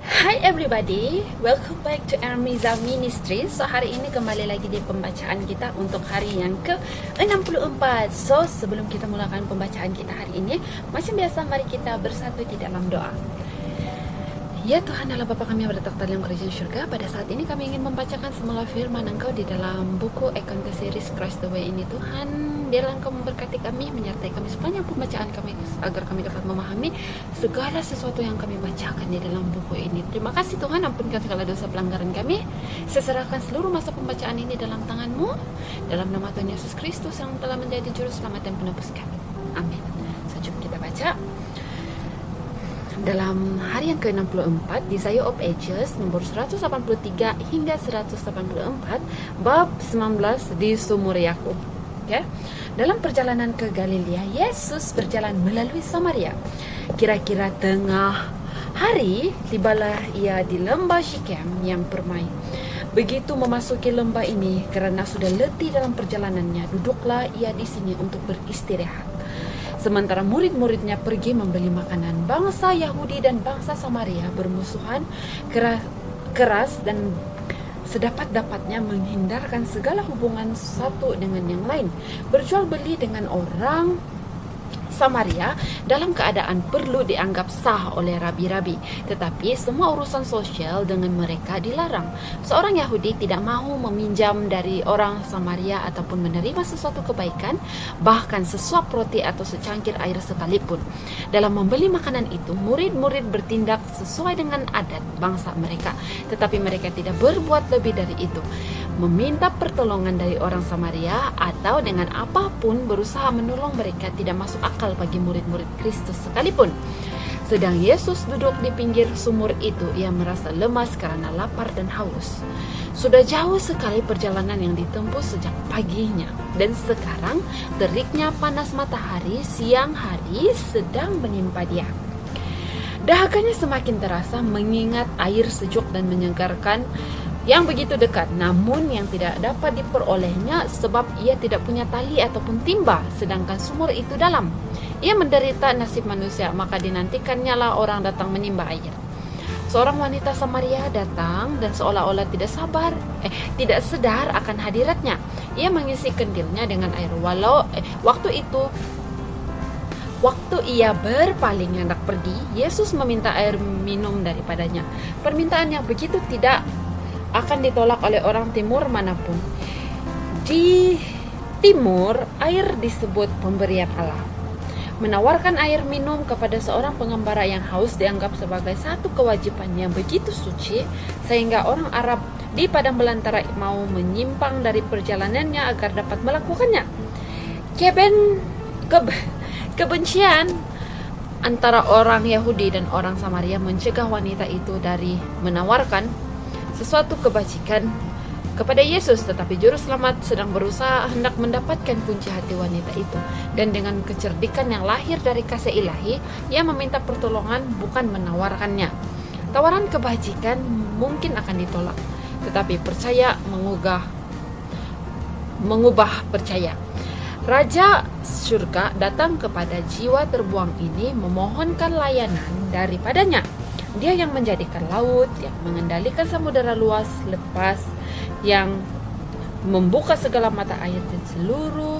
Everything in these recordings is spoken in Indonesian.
Hi everybody, welcome back to Armiza Ministry. So hari ini kembali lagi di pembacaan kita untuk hari yang ke-64. So sebelum kita mulakan pembacaan kita hari ini, macam biasa mari kita bersatu di dalam doa. Ya Tuhan Allah Bapa kami yang bertakhta dalam kerajaan syurga, pada saat ini kami ingin membacakan semula firman Engkau di dalam buku Ekanta Series Christ the Way ini. Tuhan, biarlah Engkau memberkati kami, menyertai kami sepanjang pembacaan kami, agar kami dapat memahami segala sesuatu yang kami bacakan di dalam buku ini. Terima kasih Tuhan, ampunkan segala dosa pelanggaran kami. Saya serahkan seluruh masa pembacaan ini dalam tangan-Mu, dalam nama Tuhan Yesus Kristus yang telah menjadi juru selamat dan penebus kami. Amin. Selanjutnya kita baca dalam hari yang ke-64 di Desire of Ages nomor 183 hingga 184 bab 19 di sumur Yakub. Ya. Dalam perjalanan ke Galilea, Yesus berjalan melalui Samaria. Kira-kira tengah hari, tibalah ia di lembah Syichem yang permai. Begitu memasuki lembah ini, karena sudah letih dalam perjalanannya, duduklah ia di sini untuk beristirahat. Sementara murid-muridnya pergi membeli makanan, bangsa Yahudi dan bangsa Samaria bermusuhan keras dan sedapat-dapatnya menghindarkan segala hubungan satu dengan yang lain. Berjual beli dengan orang Samaria dalam keadaan perlu dianggap sah oleh rabi-rabi, tetapi semua urusan sosial dengan mereka dilarang. Seorang Yahudi tidak mahu meminjam dari orang Samaria ataupun menerima sesuatu kebaikan, bahkan sesuap roti atau secangkir air sekalipun. Dalam membeli makanan itu, murid-murid bertindak sesuai dengan adat bangsa mereka, tetapi mereka tidak berbuat lebih dari itu. Meminta pertolongan dari orang Samaria atau dengan apapun berusaha menolong mereka tidak masuk akal bagi murid-murid Kristus sekalipun. Sedang Yesus duduk di pinggir sumur itu, ia merasa lemas karena lapar dan haus. Sudah jauh sekali perjalanan yang ditempuh sejak paginya, dan sekarang teriknya panas matahari siang hari sedang menimpa dia. Dahaganya semakin terasa mengingat air sejuk dan menyegarkan yang begitu dekat, namun yang tidak dapat diperolehnya sebab ia tidak punya tali ataupun timba, sedangkan sumur itu dalam. Ia menderita nasib manusia, maka dinantikannya lah orang datang menimba air. Seorang wanita Samaria datang dan seolah-olah tidak sadar akan hadiratnya. Ia mengisi kandilnya dengan air. Waktu ia berpaling hendak pergi, Yesus meminta air minum daripadanya. Permintaan yang begitu tidak akan ditolak oleh orang timur manapun. Di timur, air disebut pemberian Allah. Menawarkan air minum kepada seorang pengembara yang haus dianggap sebagai satu kewajiban yang begitu suci, sehingga orang Arab di padang belantara mau menyimpang dari perjalanannya agar dapat melakukannya. Kebencian antara orang Yahudi dan orang Samaria mencegah wanita itu dari menawarkan sesuatu kebajikan kepada Yesus, tetapi juru selamat sedang berusaha hendak mendapatkan kunci hati wanita itu, dan dengan kecerdikan yang lahir dari kasih ilahi, ia meminta pertolongan bukan menawarkannya. Tawaran kebajikan mungkin akan ditolak, tetapi percaya mengubah percaya. Raja surga datang kepada jiwa terbuang ini memohonkan layanan daripadanya. Dia yang menjadikan laut, yang mengendalikan samudera luas lepas, yang membuka segala mata air dan seluruh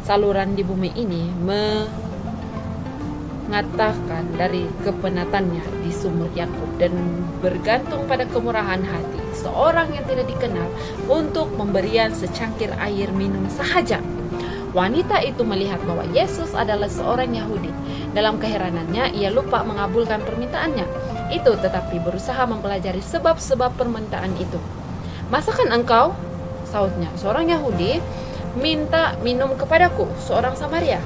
saluran di bumi ini, mengatakan dari kepenatannya di sumur Yakub dan bergantung pada kemurahan hati seorang yang tidak dikenal untuk memberian secangkir air minum sahaja. Wanita itu melihat bahwa Yesus adalah seorang Yahudi. Dalam keheranannya, ia lupa mengabulkan permintaannya itu, tetapi berusaha mempelajari sebab-sebab permintaan itu. Masakan engkau? Sautnya, seorang Yahudi minta minum kepadaku, seorang Samaria.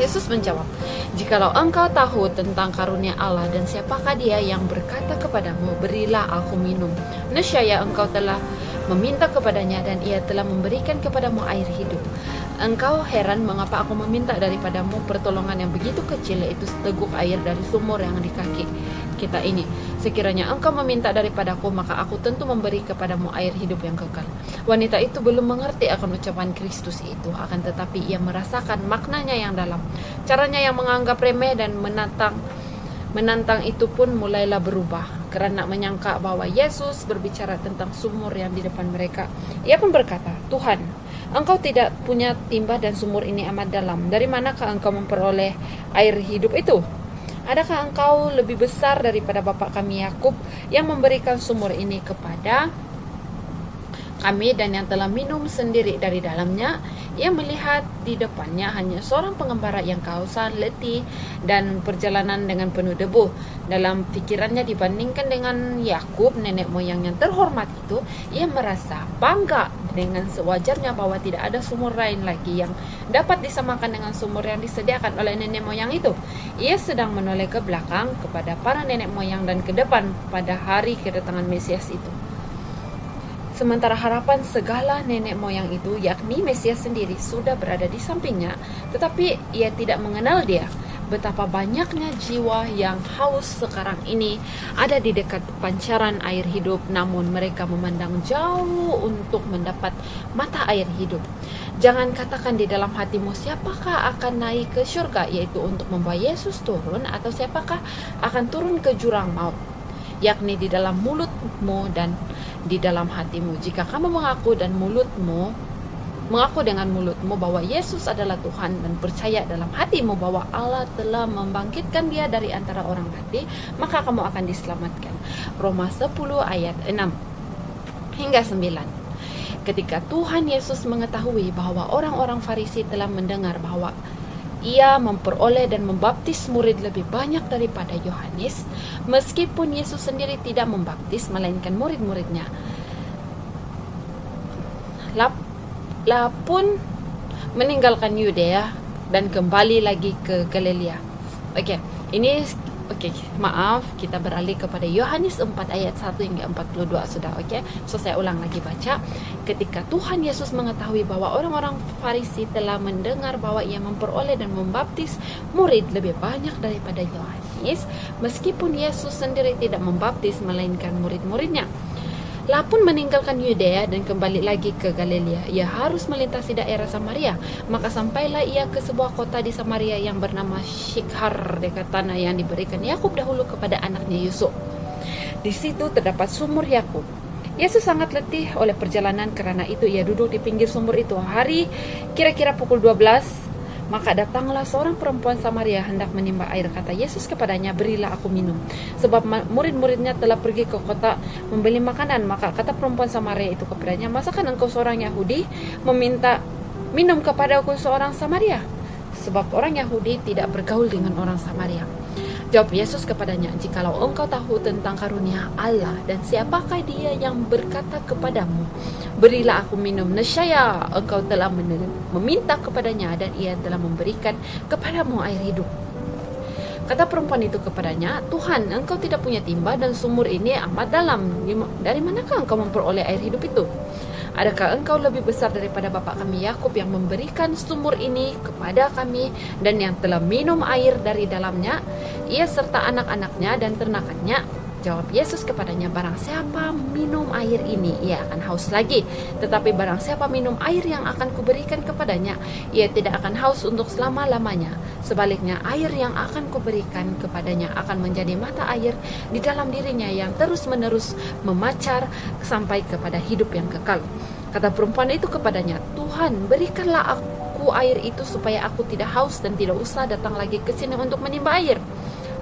Yesus menjawab, jikalau engkau tahu tentang karunia Allah dan siapakah dia yang berkata kepadamu, berilah aku minum, nescaya engkau telah meminta kepadanya dan ia telah memberikan kepadamu air hidup. Engkau heran mengapa aku meminta daripadamu pertolongan yang begitu kecil, yaitu seteguk air dari sumur yang di kaki kita ini. Sekiranya engkau meminta daripadaku, maka aku tentu memberi kepadamu air hidup yang kekal. Wanita itu belum mengerti akan ucapan Kristus itu, akan tetapi ia merasakan maknanya yang dalam. Caranya yang menganggap remeh dan menantang itu pun mulailah berubah karena menyangka bahwa Yesus berbicara tentang sumur yang di depan mereka. Ia pun berkata, "Tuhan, Engkau tidak punya timba dan sumur ini amat dalam. Dari manakah Engkau memperoleh air hidup itu? Adakah Engkau lebih besar daripada bapa kami Yakub yang memberikan sumur ini kepada kami dan yang telah minum sendiri dari dalamnya?" Ia melihat di depannya hanya seorang pengembara yang kehausan, letih, dan perjalanan dengan penuh debu. Dalam pikirannya dibandingkan dengan Yakub, nenek moyang yang terhormat itu, ia merasa bangga dengan sewajarnya bahwa tidak ada sumur lain lagi yang dapat disamakan dengan sumur yang disediakan oleh nenek moyang itu. Ia sedang menoleh ke belakang kepada para nenek moyang dan ke depan pada hari kedatangan Mesias itu. Sementara harapan segala nenek moyang itu, yakni Mesias sendiri, sudah berada di sampingnya, tetapi ia tidak mengenal dia. Betapa banyaknya jiwa yang haus sekarang ini ada di dekat pancaran air hidup, namun mereka memandang jauh untuk mendapat mata air hidup. Jangan katakan di dalam hatimu, siapakah akan naik ke surga, yaitu untuk membawa Yesus turun, atau siapakah akan turun ke jurang maut, yakni di dalam mulutmu dan di dalam hatimu. Jika kamu mengaku dengan mulutmu bahwa Yesus adalah Tuhan dan percaya dalam hatimu bahwa Allah telah membangkitkan dia dari antara orang mati, maka kamu akan diselamatkan. Roma 10 ayat 6 hingga 9. Ketika Tuhan Yesus mengetahui bahwa orang-orang Farisi telah mendengar bahwa ia memperoleh dan membaptis murid lebih banyak daripada Yohanes, meskipun Yesus sendiri tidak membaptis melainkan murid-muridnya, pun meninggalkan Yudea dan kembali lagi ke Galilea. Maaf, kita beralih kepada Yohanes 4 ayat 1 hingga 42 sudah. So saya ulang lagi baca. Ketika Tuhan Yesus mengetahui bahwa orang-orang Farisi telah mendengar bahwa ia memperoleh dan membaptis murid lebih banyak daripada Yohanes, meskipun Yesus sendiri tidak membaptis melainkan murid-muridnya, pun meninggalkan Yudea dan kembali lagi ke Galilea. Ia harus melintasi daerah Samaria. Maka sampailah ia ke sebuah kota di Samaria yang bernama Sykhar, dekat tanah yang diberikan Yakub dahulu kepada anaknya Yusuf. Di situ terdapat sumur Yakub. Yesus sangat letih oleh perjalanan, karena itu ia duduk di pinggir sumur itu. Hari kira-kira pukul 12, maka datanglah seorang perempuan Samaria hendak menimba air. Kata Yesus kepadanya, "Berilah aku minum." Sebab murid-muridnya telah pergi ke kota membeli makanan. Maka kata perempuan Samaria itu kepadanya, "Masakan engkau seorang Yahudi meminta minum kepada aku seorang Samaria?" Sebab orang Yahudi tidak bergaul dengan orang Samaria. Jawab Yesus kepadanya, "Jikalau engkau tahu tentang karunia Allah dan siapakah dia yang berkata kepadamu, 'Berilah aku minum,' nescaya engkau telah meminta kepadanya dan ia telah memberikan kepadamu air hidup." Kata perempuan itu kepadanya, "Tuhan, engkau tidak punya timba dan sumur ini amat dalam. Dari manakah engkau memperoleh air hidup itu? Adakah engkau lebih besar daripada bapa kami Yakub yang memberikan sumur ini kepada kami dan yang telah minum air dari dalamnya, ia serta anak-anaknya dan ternakannya?" Jawab Yesus kepadanya, "Barang siapa minum air ini, ia akan haus lagi. Tetapi barang siapa minum air yang akan kuberikan kepadanya, ia tidak akan haus untuk selama-lamanya. Sebaliknya, air yang akan kuberikan kepadanya akan menjadi mata air di dalam dirinya yang terus-menerus memancar sampai kepada hidup yang kekal." Kata perempuan itu kepadanya, "Tuhan, berikanlah aku air itu supaya aku tidak haus dan tidak usah datang lagi ke sini untuk menimba air."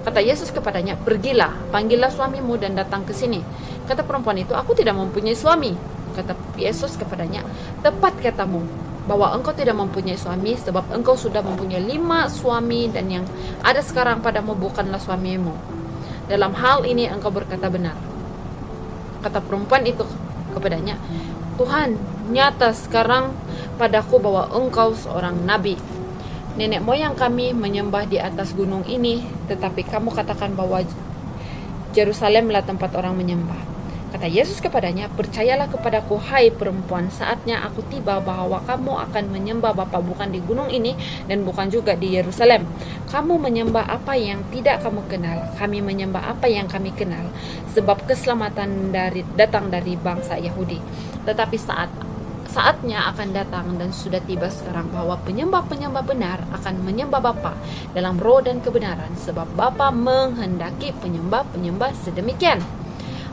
Kata Yesus kepadanya, "Pergilah, panggillah suamimu dan datang ke sini." Kata perempuan itu, "Aku tidak mempunyai suami." Kata Yesus kepadanya, "Tepat katamu bahwa engkau tidak mempunyai suami, sebab engkau sudah mempunyai 5 suami dan yang ada sekarang padamu bukanlah suamimu. Dalam hal ini engkau berkata benar." Kata perempuan itu kepadanya, "Tuhan, nyata sekarang padaku bahwa engkau seorang nabi. Nenek moyang kami menyembah di atas gunung ini, tetapi kamu katakan bahwa Yerusalemlah tempat orang menyembah." Kata Yesus kepadanya, "Percayalah kepadaku, hai perempuan, saatnya aku tiba bahwa kamu akan menyembah Bapa bukan di gunung ini dan bukan juga di Yerusalem. Kamu menyembah apa yang tidak kamu kenal, kami menyembah apa yang kami kenal, sebab keselamatan datang dari bangsa Yahudi. Tetapi saatnya akan datang dan sudah tiba sekarang bahwa penyembah-penyembah benar akan menyembah Bapa dalam roh dan kebenaran, sebab Bapa menghendaki penyembah-penyembah sedemikian.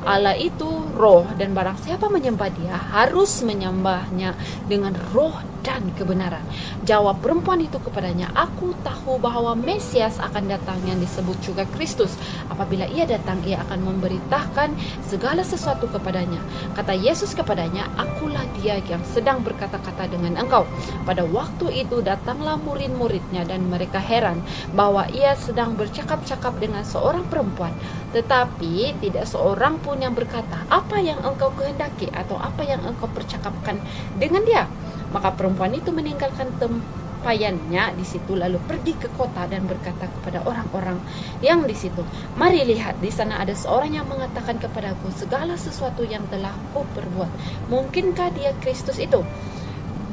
Allah itu roh, dan barang siapa menyembah Dia harus menyembahnya dengan roh dan kebenaran. Jawab perempuan itu kepadanya, aku tahu bahwa Mesias akan datang yang disebut juga Kristus. Apabila ia datang, ia akan memberitakan segala sesuatu kepadanya. Kata Yesus kepadanya, akulah Dia yang sedang berkata-kata dengan engkau. Pada waktu itu datanglah murid-muridnya dan mereka heran bahwa ia sedang bercakap-cakap dengan seorang perempuan. Tetapi tidak seorang pun yang berkata, apa yang engkau kehendaki atau apa yang engkau percakapkan dengan dia? Maka perempuan itu meninggalkan tempayannya di situ, lalu pergi ke kota dan berkata kepada orang-orang yang di situ, mari lihat, di sana ada seorang yang mengatakan kepadaku segala sesuatu yang telah kuperbuat. Mungkinkah Dia Kristus itu?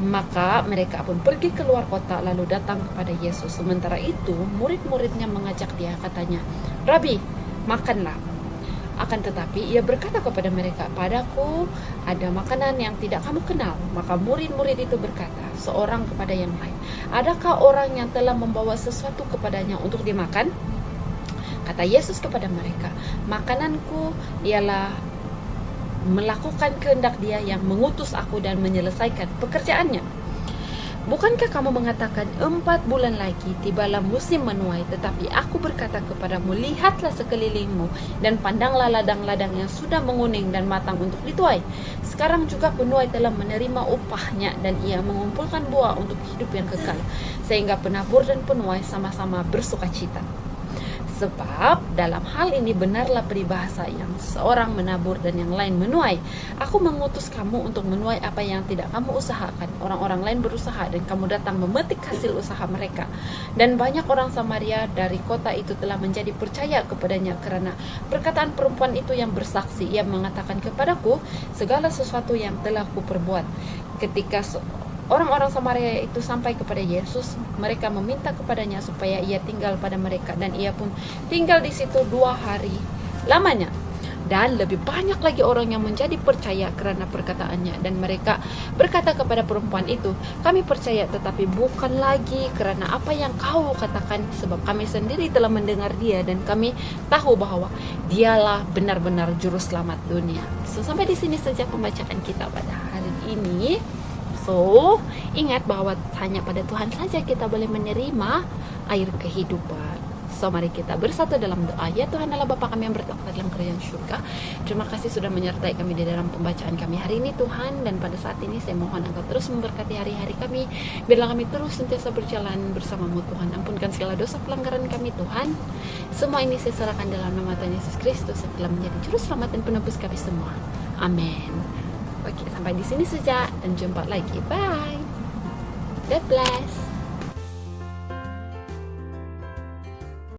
Maka mereka pun pergi keluar kota lalu datang kepada Yesus. Sementara itu murid-muridnya mengajak Dia, katanya, Rabi, makanlah. Akan tetapi ia berkata kepada mereka, padaku ada makanan yang tidak kamu kenal. Maka murid-murid itu berkata seorang kepada yang lain, adakah orang yang telah membawa sesuatu kepadanya untuk dimakan? Kata Yesus kepada mereka, makananku ialah melakukan kehendak Dia yang mengutus aku dan menyelesaikan pekerjaannya. Bukankah kamu mengatakan 4 bulan lagi tibalah musim menuai, tetapi aku berkata kepadamu, lihatlah sekelilingmu dan pandanglah ladang-ladang yang sudah menguning dan matang untuk dituai. Sekarang juga penuai telah menerima upahnya dan ia mengumpulkan buah untuk hidup yang kekal, sehingga penabur dan penuai sama-sama bersukacita. Sebab dalam hal ini benarlah peribahasa yang seorang menabur dan yang lain menuai. Aku mengutus kamu untuk menuai apa yang tidak kamu usahakan. Orang-orang lain berusaha dan kamu datang memetik hasil usaha mereka. Dan banyak orang Samaria dari kota itu telah menjadi percaya kepadanya karena perkataan perempuan itu yang bersaksi. Ia mengatakan kepadaku segala sesuatu yang telah kuperbuat. Ketika orang-orang Samaria itu sampai kepada Yesus, mereka meminta kepadanya supaya ia tinggal pada mereka, dan ia pun tinggal di situ 2 hari lamanya. Dan lebih banyak lagi orang yang menjadi percaya karena perkataannya, dan mereka berkata kepada perempuan itu, kami percaya tetapi bukan lagi karena apa yang kau katakan, sebab kami sendiri telah mendengar Dia dan kami tahu bahwa Dialah benar-benar juru selamat dunia. So, sampai di sini saja pembacaan kita pada hari ini. So, ingat bahwa hanya pada Tuhan saja kita boleh menerima air kehidupan. So, mari kita bersatu dalam doa. Ya Tuhan Allah Bapa kami yang bertakhta dalam kerajaan surga, terima kasih sudah menyertai kami di dalam pembacaan kami hari ini Tuhan. Dan pada saat ini saya mohon Engkau terus memberkati hari-hari kami. Biarlah kami terus sentiasa berjalan bersama-Mu Tuhan. Ampunkan segala dosa pelanggaran kami Tuhan. Semua ini saya serahkan dalam nama Tuhan Yesus Kristus yang telah menjadi juru selamat dan penebus kami semua. Amin. Oke, sampai di sini saja dan jumpa lagi. Bye. God bless.